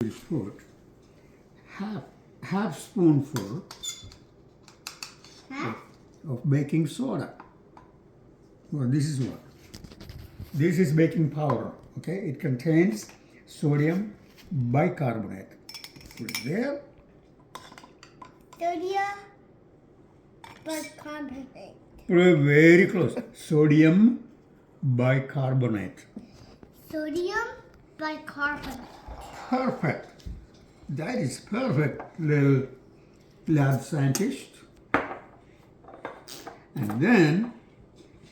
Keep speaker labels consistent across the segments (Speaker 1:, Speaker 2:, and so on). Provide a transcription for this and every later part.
Speaker 1: will put half spoonful of baking soda. Well, this is what? This is baking powder. Okay, it contains sodium bicarbonate. Put it there.
Speaker 2: Sodium bicarbonate.
Speaker 1: Very close. Sodium bicarbonate.
Speaker 2: Sodium bicarbonate.
Speaker 1: Perfect. That is perfect, little lab scientist. And then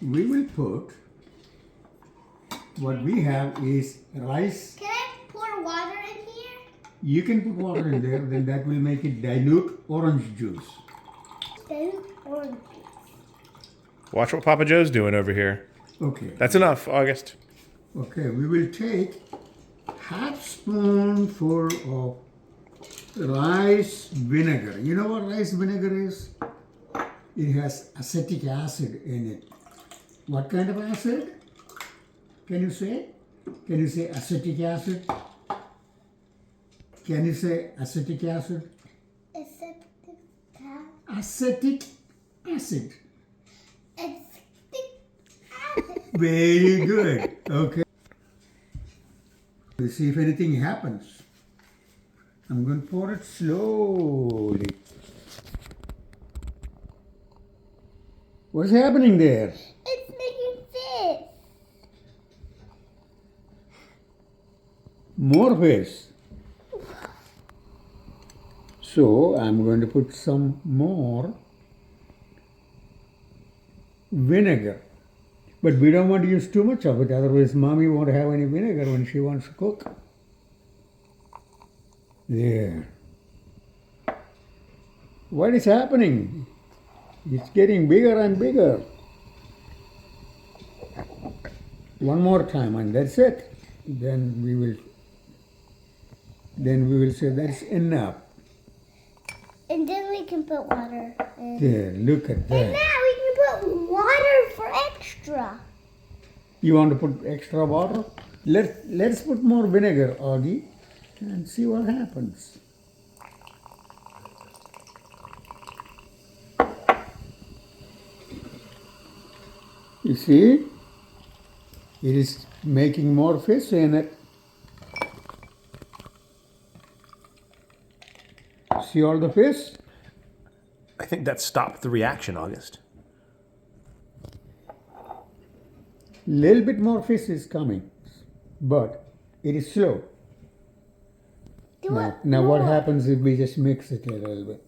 Speaker 1: we will put what we have is rice.
Speaker 2: Can I pour water in here?
Speaker 1: You can put water in there, then that will make it dilute orange juice.
Speaker 2: Dilute orange juice.
Speaker 3: Watch what Papa Joe's doing over here.
Speaker 1: Okay.
Speaker 3: That's enough, August.
Speaker 1: Okay, we will take half spoonful of rice vinegar. You know what rice vinegar is? It has acetic acid in it. What kind of acid? Can you say? Can you say acetic acid? Can you say acetic acid? Acetic acid. Very good. Okay. We'll see if anything happens. I'm going to pour it slowly. What's happening there?
Speaker 2: It's making fish.
Speaker 1: More fish. So I'm going to put some more vinegar. But we don't want to use too much of it, otherwise mommy won't have any vinegar when she wants to cook. There. What is happening? It's getting bigger and bigger. One more time and that's it. Then we will say that's enough.
Speaker 2: And then we can put water in.
Speaker 1: There, look at
Speaker 2: And
Speaker 1: that.
Speaker 2: now we can put water for extra.
Speaker 1: You want to put extra water? Let's put more vinegar, Augie, and see what happens. You see, it is making more fish in it. See all the fish?
Speaker 3: I think that stopped the reaction, August.
Speaker 1: Little bit more fish is coming, but it is slow. Now what happens if we just mix it a little bit?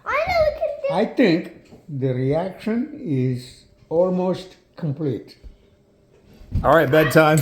Speaker 2: I know we can do.
Speaker 1: I think the reaction is almost complete.
Speaker 3: All right, bedtime.